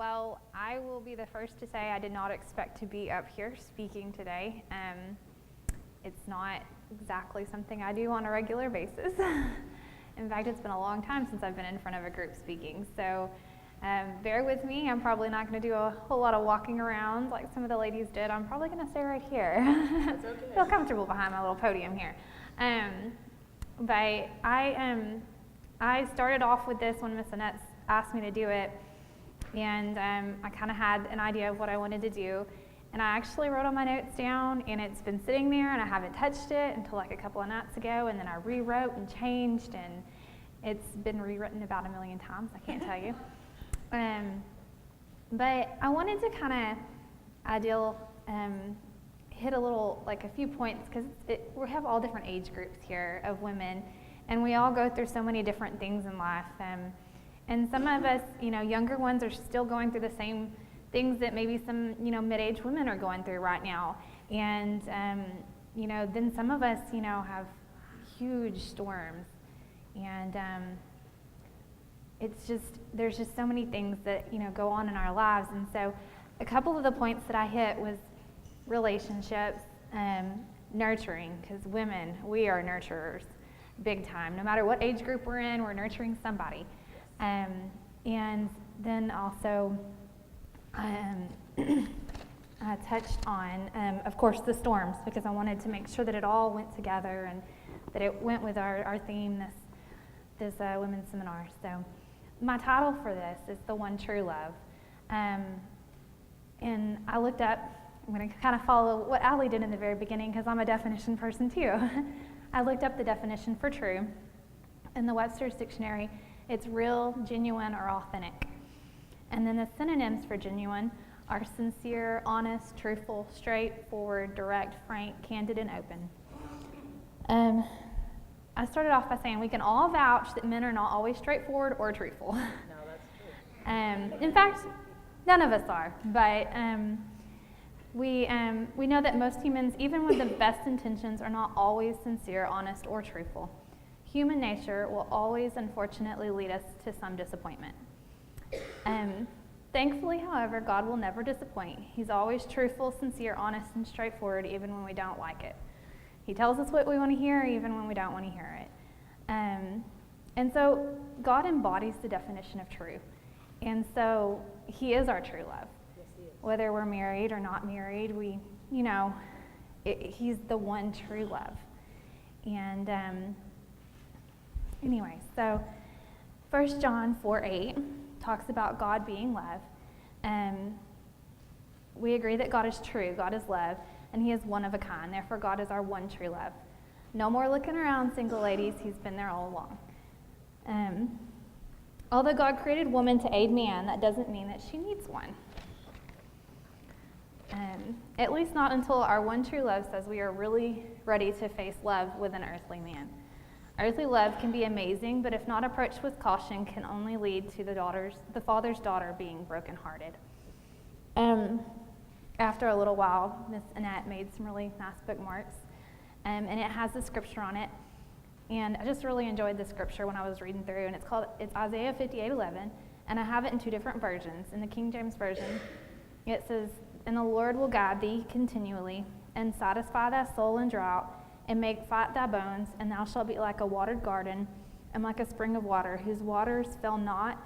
Well, I will be the first to say I did not expect to be up here speaking today. It's not exactly something I do on a regular basis. In fact, it's been a long time since I've been in front of a group speaking. So bear with me. I'm probably not going to do a whole lot of walking around like some of the ladies did. I'm probably going to stay right here. That's okay. Feel comfortable behind my little podium here. But I started off with this when Miss Annette asked me to do it, and I kind of had an idea of what I wanted to do, and I actually wrote all my notes down, and it's been sitting there, and I haven't touched it until like a couple of nights ago, and then I rewrote and changed, and it's been rewritten about 1,000,000 times, I can't tell you. But I wanted to kind of hit a little, like a few points, because we have all different age groups here of women, and we all go through so many different things in life. And some of us, younger ones are still going through the same things that maybe some, mid-aged women are going through right now. And, then some of us, have huge storms. And there's just so many things that, go on in our lives. And so a couple of the points that I hit was relationships, nurturing, because women, we are nurturers big time. No matter what age group we're in, we're nurturing somebody. And then also I touched on, of course, the storms, because I wanted to make sure that it all went together and that it went with our theme this women's seminar. So my title for this is The One True Love. And I looked up, I'm going to kind of follow what Allie did in the very beginning, because I'm a definition person too. I looked up the definition for true in the Webster's Dictionary. It's real, genuine, or authentic. And then the synonyms for genuine are sincere, honest, truthful, straightforward, direct, frank, candid, and open. I started off by saying we can all vouch that men are not always straightforward or truthful. No, that's true. In fact, none of us are. But we know that most humans, even with the best intentions, are not always sincere, honest, or truthful. Human nature will always, unfortunately, lead us to some disappointment. Thankfully, however, God will never disappoint. He's always truthful, sincere, honest, and straightforward, even when we don't like it. He tells us what we want to hear, even when we don't want to hear it. And so God embodies the definition of true. And so he is our true love. Yes, he is. Whether we're married or not married, he's the one true love. And anyway, so 1 John 4:8 talks about God being love. We agree that God is true, God is love, and he is one of a kind. Therefore, God is our one true love. No more looking around, single ladies. He's been there all along. Although God created woman to aid man, that doesn't mean that she needs one. At least not until our one true love says we are really ready to face love with an earthly man. Earthly love can be amazing, but if not approached with caution, can only lead to the father's daughter being brokenhearted. After a little while, Miss Annette made some really nice bookmarks, and it has the scripture on it. And I just really enjoyed the scripture when I was reading through, and it's Isaiah 58:11, and I have it in two different versions. In the King James Version, it says, "And the Lord will guide thee continually, and satisfy thy soul in drought, and make fat thy bones, and thou shalt be like a watered garden, and like a spring of water, whose waters fail not."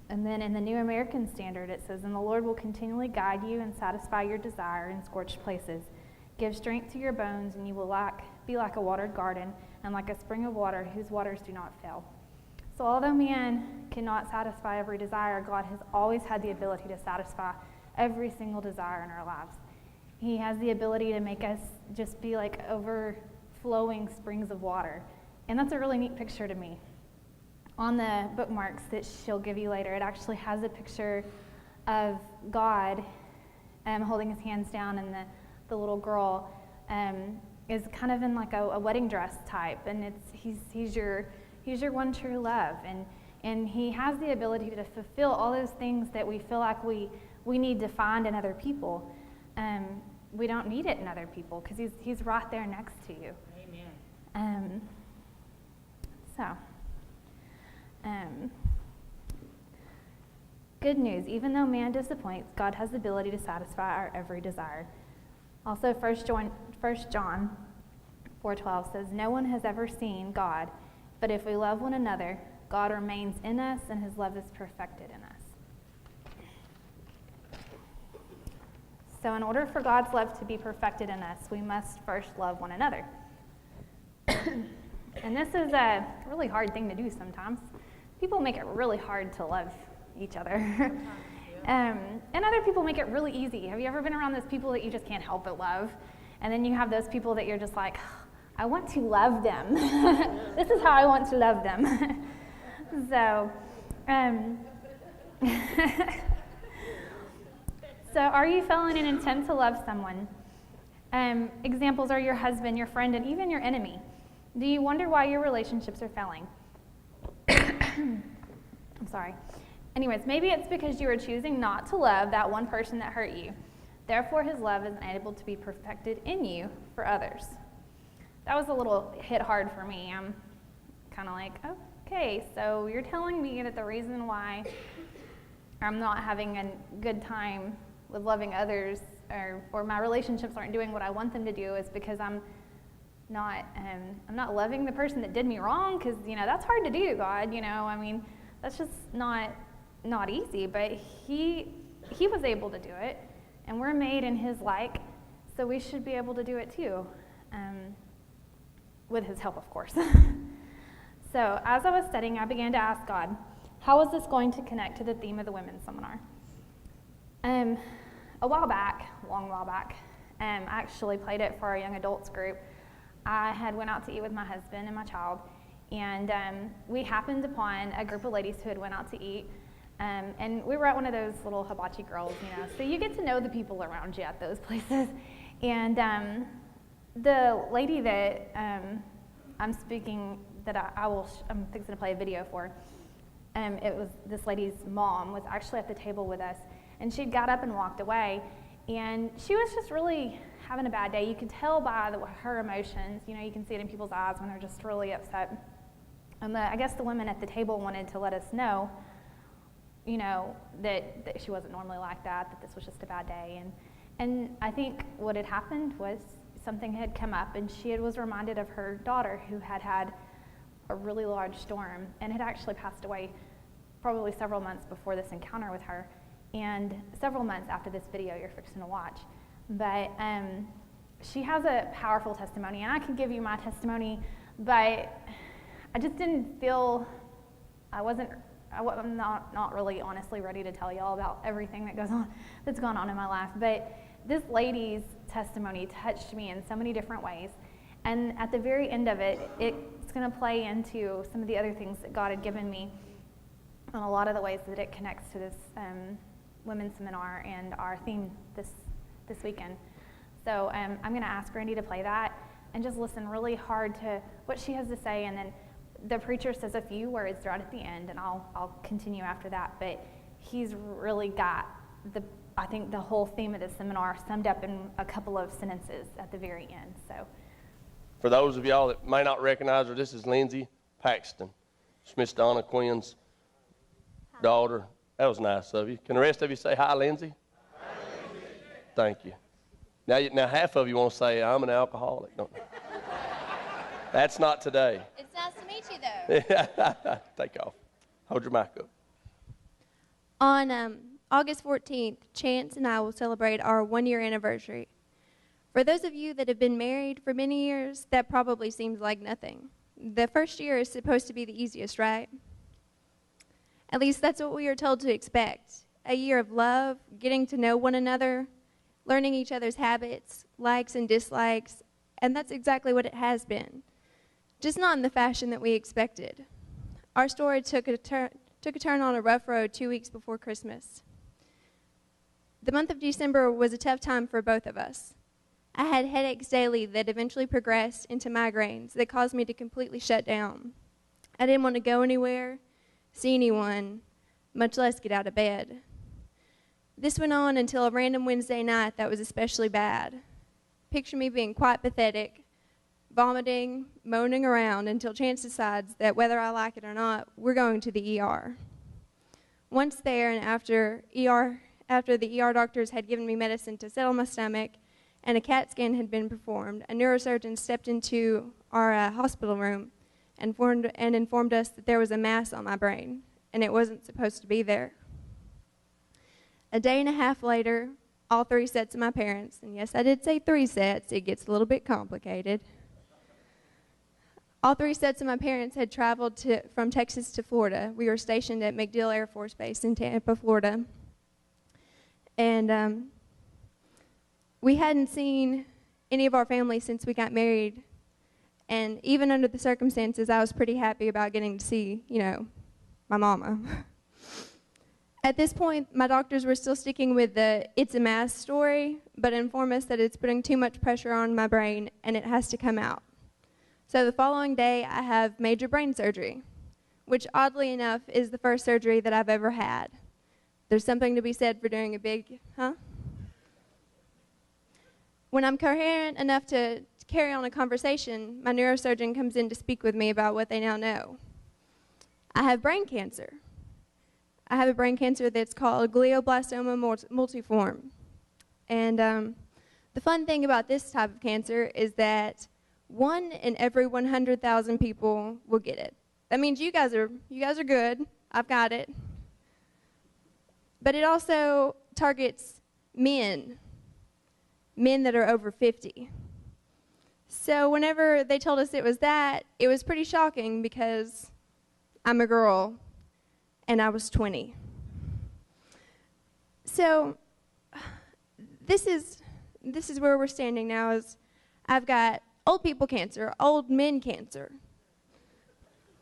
And then in the New American Standard, it says, "And the Lord will continually guide you and satisfy your desire in scorched places, give strength to your bones, and you will be like a watered garden, and like a spring of water, whose waters do not fail." So although man cannot satisfy every desire, God has always had the ability to satisfy every single desire in our lives. He has the ability to make us just be like overflowing springs of water. And that's a really neat picture to me. On the bookmarks that she'll give you later, it actually has a picture of God holding his hands down, and the little girl is kind of in like a wedding dress type, and he's your one true love, and he has the ability to fulfill all those things that we feel like we need to find in other people. We don't need it in other people, because he's right there next to you. Amen. Good news, even though man disappoints, God has the ability to satisfy our every desire. Also, 1 John 4:12 says, no one has ever seen God, but if we love one another, God remains in us and his love is perfected in us. So in order for God's love to be perfected in us, we must first love one another. And this is a really hard thing to do sometimes. People make it really hard to love each other. And other people make it really easy. Have you ever been around those people that you just can't help but love? And then you have those people that you're just like, I want to love them. This is how I want to love them. So, so are you feeling an intent to love someone? Examples are your husband, your friend, and even your enemy. Do you wonder why your relationships are failing? I'm sorry. Anyways, maybe it's because you are choosing not to love that one person that hurt you. Therefore, his love is unable to be perfected in you for others. That was a little hit hard for me. I'm kind of like, okay, so you're telling me that the reason why I'm not having a good time with loving others, or my relationships aren't doing what I want them to do, is because I'm not loving the person that did me wrong, because that's hard to do, God. I mean, that's just not easy. But he was able to do it, and we're made in his like, so we should be able to do it too, with his help, of course. So as I was studying, I began to ask God, how is this going to connect to the theme of the women's seminar? A long while back, I actually played it for our young adults group. I had went out to eat with my husband and my child, and we happened upon a group of ladies who had went out to eat, and we were at one of those little hibachi grills, so you get to know the people around you at those places. And the lady that I'm speaking, that I'm fixing to play a video for, it was this lady's mom was actually at the table with us, and she'd got up and walked away, and she was just really having a bad day. You could tell by her emotions. You can see it in people's eyes when they're just really upset. And I guess the women at the table wanted to let us know, that she wasn't normally like that this was just a bad day. And I think what had happened was something had come up, and she was reminded of her daughter who had had a really large storm and had actually passed away probably several months before this encounter with her, and several months after this video you're fixing to watch. But she has a powerful testimony, and I can give you my testimony, but I just didn't feel, I'm not really honestly ready to tell y'all about everything that's gone on in my life. But this lady's testimony touched me in so many different ways. And at the very end of it, it's going to play into some of the other things that God had given me, and a lot of the ways that it connects to this women's seminar and our theme this weekend. So I'm going to ask Randy to play that and just listen really hard to what she has to say, and then the preacher says a few words right at the end, and I'll continue after that. But he's really got I think the whole theme of the seminar summed up in a couple of sentences at the very end. So, for those of y'all that may not recognize her, this is Lindsay Paxton, Miss Donna Quinn's daughter. That was nice of you. Can the rest of you say hi, Lindsay? Hi, Lindsay. Thank you. Now half of you want to say, I'm an alcoholic. Don't they? That's not today. It's nice to meet you, though. Take off. Hold your mic up. On August 14th, Chance and I will celebrate our 1-year anniversary. For those of you that have been married for many years, that probably seems like nothing. The first year is supposed to be the easiest, right? At least that's what we are told to expect. A year of love, getting to know one another, learning each other's habits, likes and dislikes, and that's exactly what it has been. Just not in the fashion that we expected. Our story took a turn on a rough road 2 weeks before Christmas. The month of December was a tough time for both of us. I had headaches daily that eventually progressed into migraines that caused me to completely shut down. I didn't want to go anywhere, see anyone, much less get out of bed. This went on until a random Wednesday night that was especially bad. Picture me being quite pathetic, vomiting, moaning around until Chance decides that whether I like it or not, we're going to the ER. Once there, and after the ER doctors had given me medicine to settle my stomach and a CAT scan had been performed, a neurosurgeon stepped into our hospital room and informed us that there was a mass on my brain, and it wasn't supposed to be there. A day and a half later, all 3 sets of my parents, and yes, I did say 3 sets, it gets a little bit complicated. All 3 sets of my parents had traveled from Texas to Florida. We were stationed at MacDill Air Force Base in Tampa, Florida. And we hadn't seen any of our family since we got married. And even under the circumstances, I was pretty happy about getting to see, my mama. At this point, my doctors were still sticking with the "it's a mass" story, but informed us that it's putting too much pressure on my brain and it has to come out. So the following day, I have major brain surgery, which oddly enough is the first surgery that I've ever had. There's something to be said for doing a big, When I'm coherent enough to carry on a conversation, my neurosurgeon comes in to speak with me about what they now know. I have brain cancer. I have a brain cancer that's called glioblastoma multiforme. And the fun thing about this type of cancer is that 1 in every 100,000 people will get it. That means you guys are good. I've got it. But it also targets men that are over 50. So whenever they told us it was that, it was pretty shocking because I'm a girl and I was 20. So this is where we're standing now. Is I've got old people cancer, old men cancer.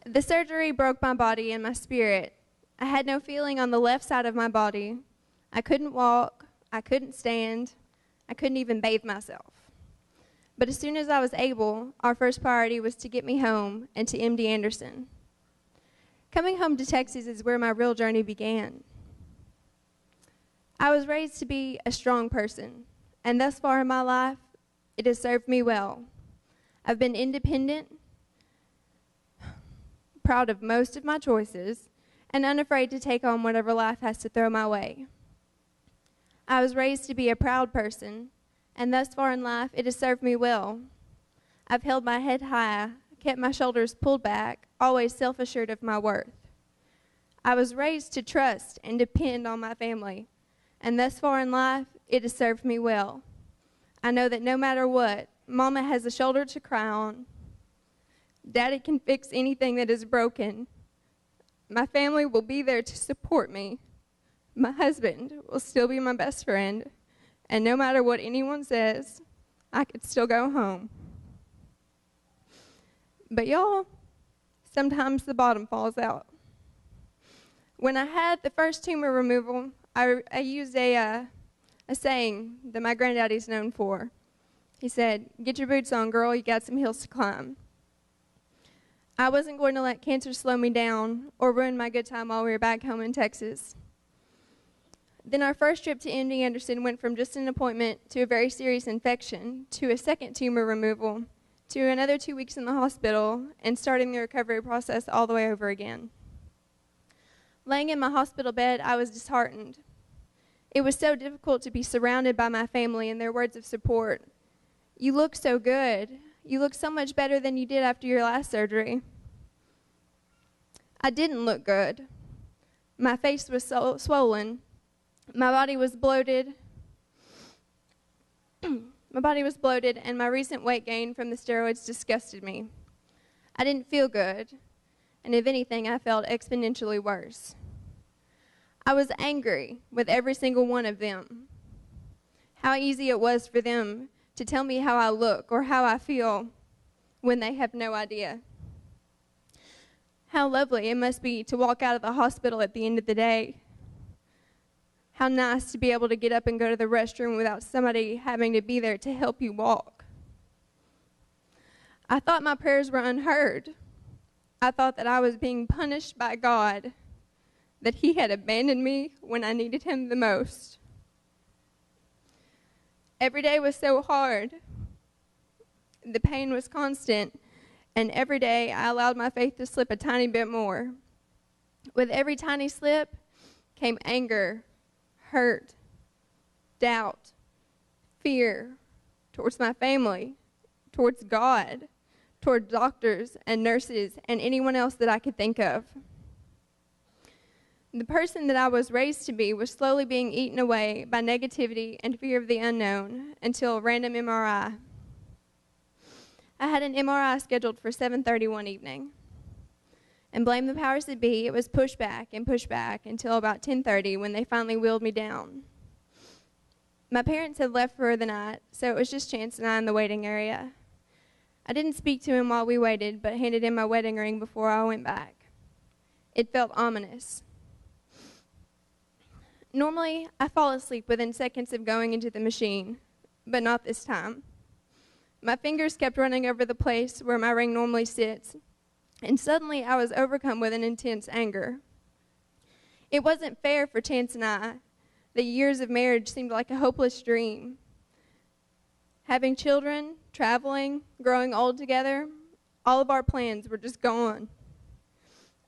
The surgery broke my body and my spirit. I had no feeling on the left side of my body. I couldn't walk. I couldn't stand. I couldn't even bathe myself. But as soon as I was able, our first priority was to get me home and to MD Anderson. Coming home to Texas is where my real journey began. I was raised to be a strong person, and thus far in my life, it has served me well. I've been independent, proud of most of my choices, and unafraid to take on whatever life has to throw my way. I was raised to be a proud person, and thus far in life, it has served me well. I've held my head high, kept my shoulders pulled back, always self-assured of my worth. I was raised to trust and depend on my family, and thus far in life, it has served me well. I know that no matter what, Mama has a shoulder to cry on. Daddy can fix anything that is broken. My family will be there to support me. My husband will still be my best friend, and no matter what anyone says, I could still go home. But y'all, sometimes the bottom falls out. When I had the first tumor removal, I used a saying that my granddaddy's known for. He said, "Get your boots on, girl, you got some hills to climb." I wasn't going to let cancer slow me down or ruin my good time while we were back home in Texas. Then our first trip to MD Anderson went from just an appointment to a very serious infection to a second tumor removal to another 2 weeks in the hospital and starting the recovery process all the way over again. Laying in my hospital bed, I was disheartened. It was so difficult to be surrounded by my family and their words of support. "You look so good. You look so much better than you did after your last surgery." I didn't look good. My face was swollen. My body was bloated. And my recent weight gain from the steroids disgusted me. I didn't feel good, and if anything, I felt exponentially worse. I was angry with every single one of them. How easy it was for them to tell me how I look or how I feel when they have no idea. How lovely it must be to walk out of the hospital at the end of the day. How nice to be able to get up and go to the restroom without somebody having to be there to help you walk. I thought my prayers were unheard. I thought that I was being punished by God, that He had abandoned me when I needed Him the most. Every day was so hard. The pain was constant, and every day I allowed my faith to slip a tiny bit more. With every tiny slip, came anger, hurt, doubt, fear towards my family, towards God, toward doctors and nurses and anyone else that I could think of. The person that I was raised to be was slowly being eaten away by negativity and fear of the unknown until a random MRI. I had an MRI scheduled for 7:30 one evening. And blame the powers that be, it was pushed back until about 10:30 when they finally wheeled me down. My parents had left for the night, so it was just Chance and I in the waiting area. I didn't speak to him while we waited, but handed him my wedding ring before I went back. It felt ominous. Normally, I fall asleep within seconds of going into the machine, but not this time. My fingers kept running over the place where my ring normally sits, and suddenly I was overcome with an intense anger. It wasn't fair for Chance and I. The years of marriage seemed like a hopeless dream. Having children, traveling, growing old together, all of our plans were just gone.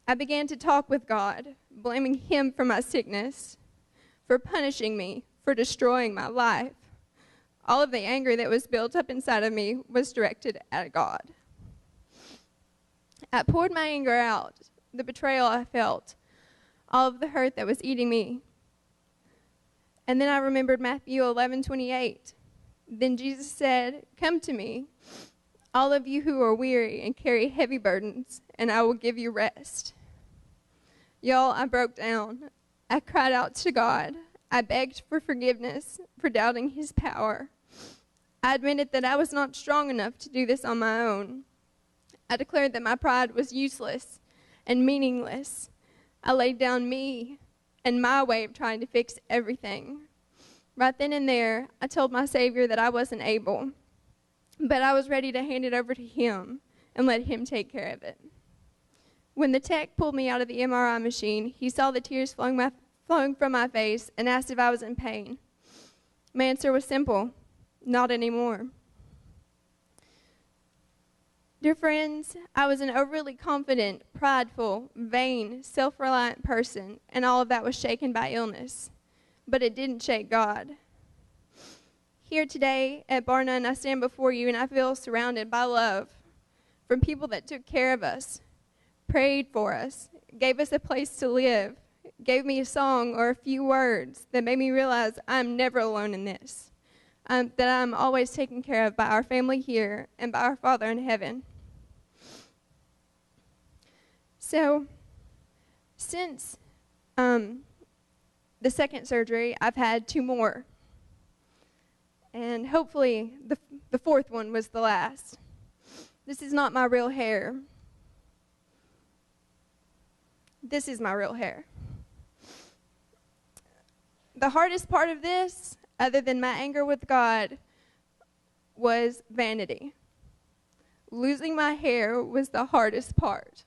I began to talk with God, blaming Him for my sickness, for punishing me, for destroying my life. All of the anger that was built up inside of me was directed at God. I poured my anger out, the betrayal I felt, all of the hurt that was eating me. And then I remembered Matthew 11:28. Then Jesus said, "Come to me, all of you who are weary and carry heavy burdens, and I will give you rest." Y'all, I broke down. I cried out to God. I begged for forgiveness for doubting His power. I admitted that I was not strong enough to do this on my own. I declared that my pride was useless and meaningless. I laid down me and my way of trying to fix everything. Right then and there, I told my Savior that I wasn't able, but I was ready to hand it over to Him and let Him take care of it. When the tech pulled me out of the MRI machine, he saw the tears flowing from my face and asked if I was in pain. My answer was simple: not anymore. Dear friends, I was an overly confident, prideful, vain, self-reliant person, and all of that was shaken by illness. But it didn't shake God. Here today at Bar None, I stand before you and I feel surrounded by love from people that took care of us, prayed for us, gave us a place to live, gave me a song or a few words that made me realize I'm never alone in this, that I'm always taken care of by our family here and by our Father in heaven. So, since the second surgery, I've had 2 more. And hopefully the fourth one was the last. This is not my real hair. This is my real hair. The hardest part of this, other than my anger with God, was vanity. Losing my hair was the hardest part.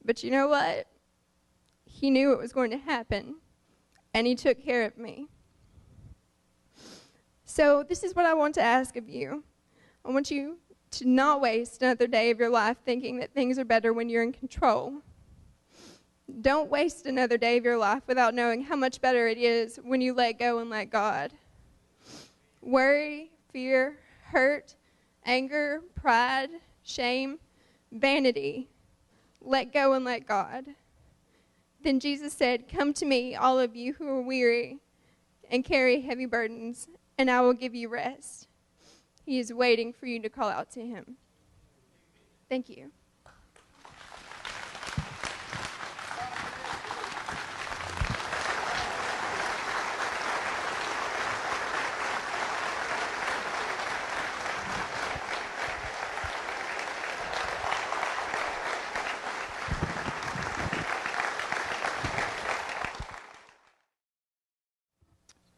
But you know what? He knew it was going to happen, and He took care of me. So this is what I want to ask of you. I want you to not waste another day of your life thinking that things are better when you're in control. Don't waste another day of your life without knowing how much better it is when you let go and let God. Worry, fear, hurt, anger, pride, shame, vanity. Let go and let God. Then Jesus said, "Come to me, all of you who are weary and carry heavy burdens, and I will give you rest." He is waiting for you to call out to Him. Thank you.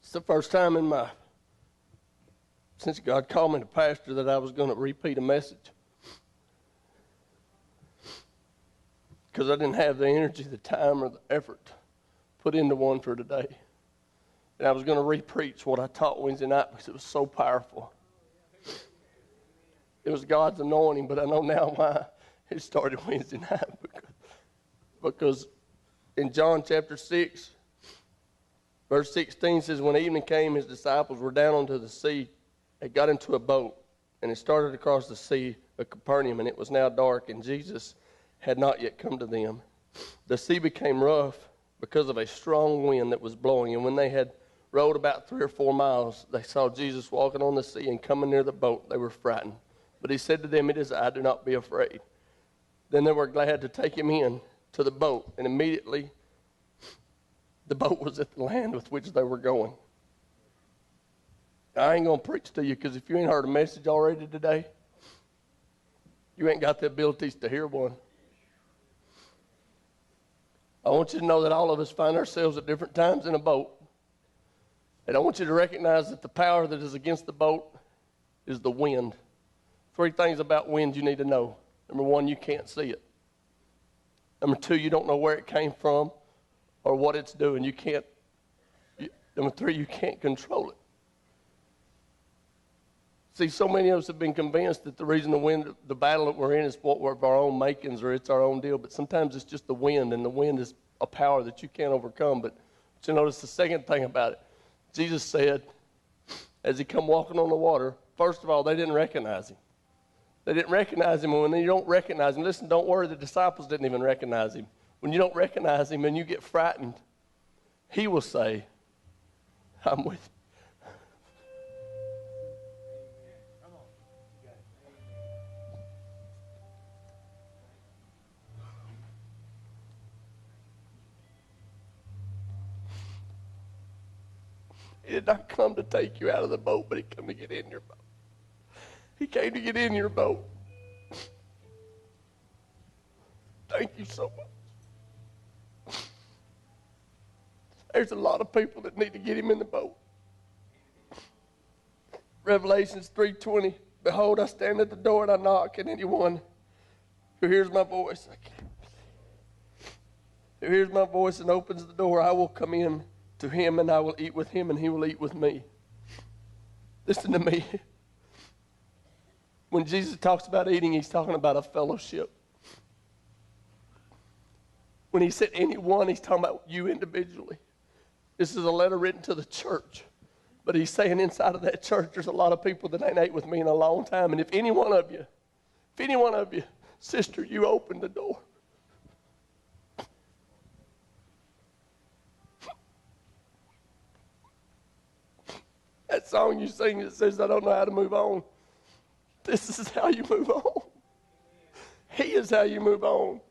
It's the first time since God called me to pastor that I was going to repeat a message. Because I didn't have the energy, the time, or the effort put into one for today. And I was going to re-preach what I taught Wednesday night because it was so powerful. It was God's anointing, but I know now why it started Wednesday night. Because in John chapter 6, Verse 16 says, when evening came, his disciples were down onto the sea. They got into a boat, and it started across the sea of Capernaum, and it was now dark, and Jesus had not yet come to them. The sea became rough because of a strong wind that was blowing, and when they had rowed about 3 or 4 miles, they saw Jesus walking on the sea and coming near the boat. They were frightened. But he said to them, it is I, do not be afraid. Then they were glad to take him in to the boat, and immediately the boat was at the land with which they were going. I ain't going to preach to you, because if you ain't heard a message already today, you ain't got the abilities to hear one. I want you to know that all of us find ourselves at different times in a boat. And I want you to recognize that the power that is against the boat is the wind. 3 things about wind you need to know. Number 1, you can't see it. Number 2, you don't know where it came from or what it's doing. Number 3, you can't control it. See, so many of us have been convinced that the reason the battle that we're in is what we're of our own makings, or it's our own deal. But sometimes it's just the wind, and the wind is a power that you can't overcome. But you notice the second thing about it. Jesus said, as he come walking on the water, first of all, they didn't recognize him. They didn't recognize him. And when you don't recognize him, listen, don't worry, the disciples didn't even recognize him. When you don't recognize him and you get frightened, he will say, I'm with you. He did not come to take you out of the boat, but he came to get in your boat. He came to get in your boat. Thank you so much. There's a lot of people that need to get him in the boat. Revelations 3:20, behold, I stand at the door and I knock, and anyone who hears my voice, who hears my voice and opens the door, I will come in to him, and I will eat with him, and he will eat with me. Listen to me. When Jesus talks about eating, he's talking about a fellowship. When he said anyone, he's talking about you individually. This is a letter written to the church. But he's saying inside of that church, there's a lot of people that ain't ate with me in a long time. And if any one of you, sister, you open the door. That song you sing that says, I don't know how to move on. This is how you move on. He is how you move on.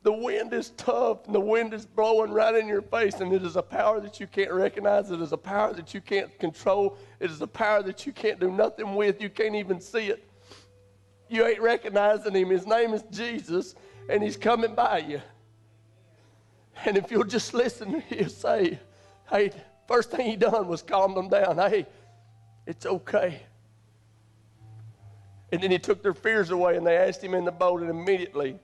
The wind is tough, and the wind is blowing right in your face, and it is a power that you can't recognize. It is a power that you can't control. It is a power that you can't do nothing with. You can't even see it. You ain't recognizing him. His name is Jesus, and he's coming by you. And if you'll just listen, he'll say, hey, first thing he done was calm them down. Hey, it's okay. And then he took their fears away, and they asked him in the boat, and immediately,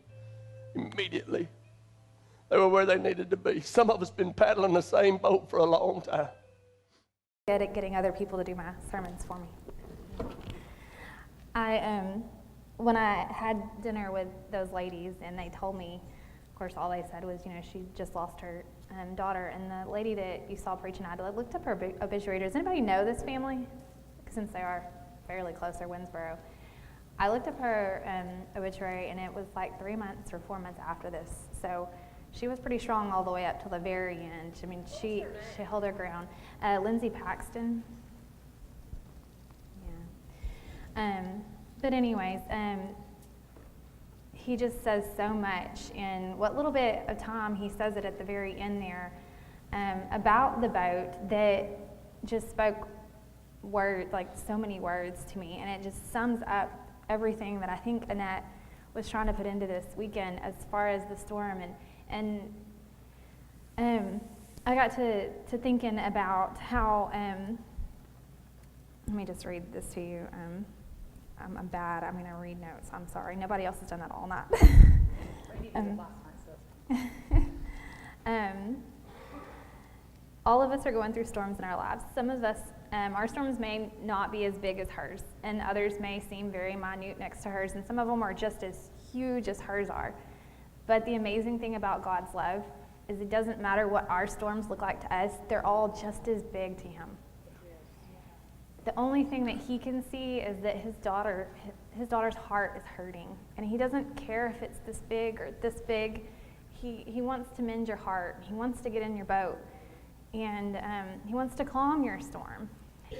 they were where they needed to be. Some of us been paddling the same boat for a long time. Good at getting other people to do my sermons for me. When I had dinner with those ladies, and they told me, of course, all they said was, she just lost her daughter. And the lady that you saw preaching, I looked up her obituary. Does anybody know this family? Since they are fairly close, they're Winsboro. I looked up her obituary, and it was like 3 months or 4 months after this. So she was pretty strong all the way up till the very end. I mean, she held her ground. Lindsay Paxton. Yeah. But anyways, he just says so much in what little bit of time he says it at the very end there about the boat that just spoke words, like so many words to me, and it just sums up everything that I think Annette was trying to put into this weekend as far as the storm. And I got to thinking about how, let me just read this to you. I'm bad. I'm going to read notes. I'm sorry. Nobody else has done that all night. All of us are going through storms in our lives. Some of us, our storms may not be as big as hers, and others may seem very minute next to hers, and some of them are just as huge as hers are. But the amazing thing about God's love is it doesn't matter what our storms look like to us, they're all just as big to him. The only thing that he can see is that his daughter's heart is hurting, and he doesn't care if it's this big or this big. He wants to mend your heart. He wants to get in your boat, and he wants to calm your storm.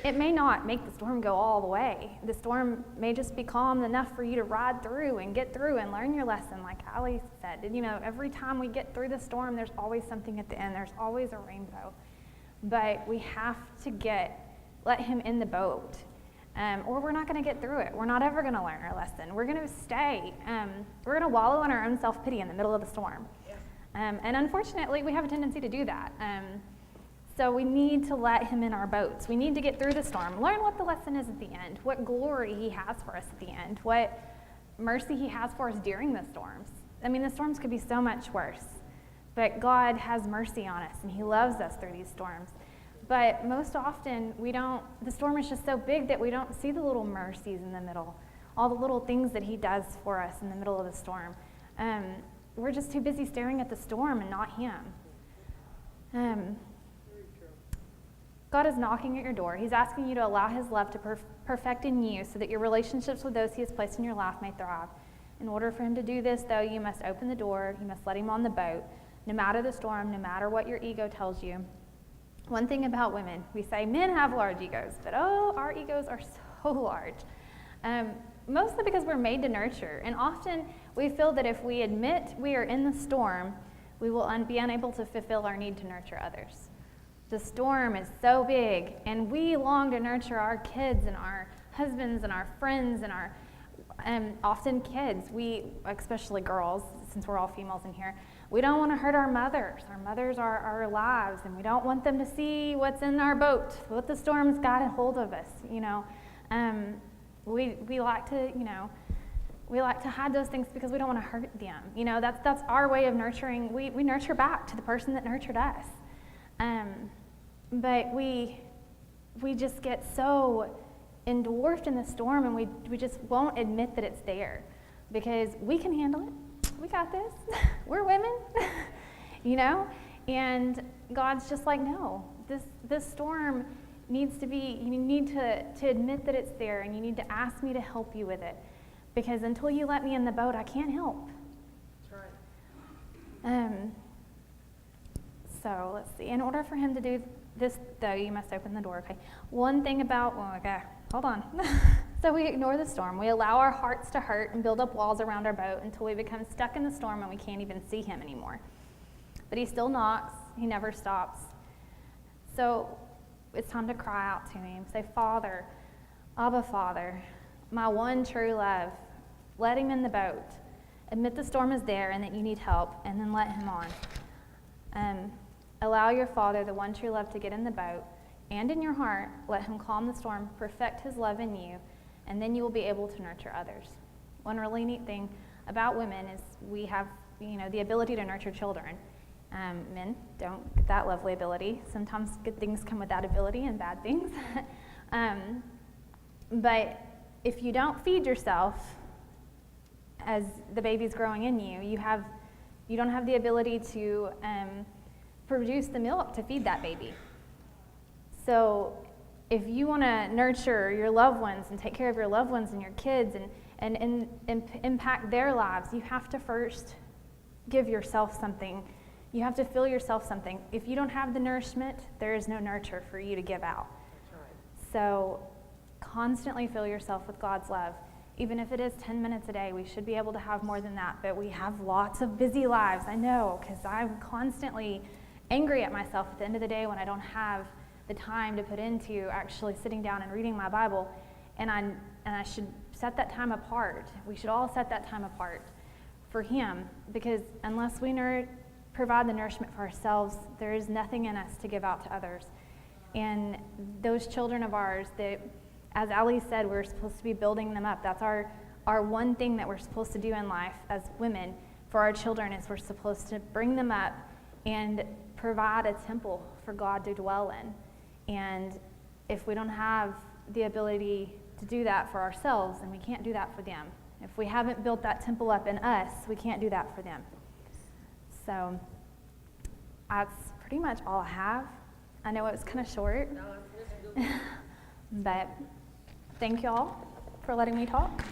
It may not make the storm go all the way. The storm may just be calm enough for you to ride through and get through and learn your lesson, like Ali said. And, every time we get through the storm, there's always something at the end. There's always a rainbow. But we have to let him in the boat, or we're not going to get through it. We're not ever going to learn our lesson. We're going to stay. We're going to wallow in our own self-pity in the middle of the storm. And unfortunately, we have a tendency to do that. So we need to let him in our boats. We need to get through the storm, learn what the lesson is at the end, what glory he has for us at the end, what mercy he has for us during the storms. I mean, the storms could be so much worse, but God has mercy on us, and he loves us through these storms. But most often, the storm is just so big that we don't see the little mercies in the middle, all the little things that he does for us in the middle of the storm. We're just too busy staring at the storm and not him. God is knocking at your door. He's asking you to allow his love to perfect in you so that your relationships with those he has placed in your life may thrive. In order for him to do this, though, you must open the door. You must let him on the boat, no matter the storm, no matter what your ego tells you. One thing about women, we say men have large egos, but our egos are so large. Mostly because we're made to nurture. And often we feel that if we admit we are in the storm, we will be unable to fulfill our need to nurture others. The storm is so big, and we long to nurture our kids and our husbands and our friends and our often kids. We, especially girls, since we're all females in here, we don't want to hurt our mothers. Our mothers are our lives, and we don't want them to see what's in our boat, what the storm's got a hold of us. We like to hide those things because we don't want to hurt them. That's our way of nurturing. We nurture back to the person that nurtured us. But we just get so endorphed in the storm, and we just won't admit that it's there because we can handle it. We got this. We're women, and God's just like, no, this storm needs to be, you need to admit that it's there, and you need to ask me to help you with it, because until you let me in the boat, I can't help. That's right. So let's see. In order for him to do this, though, you must open the door. Okay. Hold on. So we ignore the storm. We allow our hearts to hurt and build up walls around our boat until we become stuck in the storm and we can't even see him anymore. But he still knocks. He never stops. So it's time to cry out to him. Say, Father, Abba, Father, my one true love. Let him in the boat. Admit the storm is there and that you need help, and then let him on. Allow your Father, the one true love, to get in the boat, and in your heart, let him calm the storm, perfect his love in you, and then you will be able to nurture others. One really neat thing about women is we have, the ability to nurture children. Men don't get that lovely ability. Sometimes good things come with that ability and bad things. But if you don't feed yourself as the baby's growing in you, you don't have the ability to produce the milk to feed that baby. So if you want to nurture your loved ones and take care of your loved ones and your kids and impact their lives, you have to first give yourself something. You have to fill yourself something. If you don't have the nourishment, there is no nurture for you to give out. That's right. So constantly fill yourself with God's love. Even if it is 10 minutes a day, we should be able to have more than that, but we have lots of busy lives. I know, because I'm constantly angry at myself at the end of the day when I don't have the time to put into actually sitting down and reading my Bible, and I should set that time apart. We should all set that time apart for him, because unless we provide the nourishment for ourselves, there is nothing in us to give out to others. And those children of ours that, as Ali said, we're supposed to be building them up. That's our one thing that we're supposed to do in life as women for our children, is we're supposed to bring them up and provide a temple for God to dwell in. And if we don't have the ability to do that for ourselves, then we can't do that for them. If we haven't built that temple up in us, we can't do that for them. So that's pretty much all I have. I know it was kind of short, No, this is good. but thank y'all for letting me talk.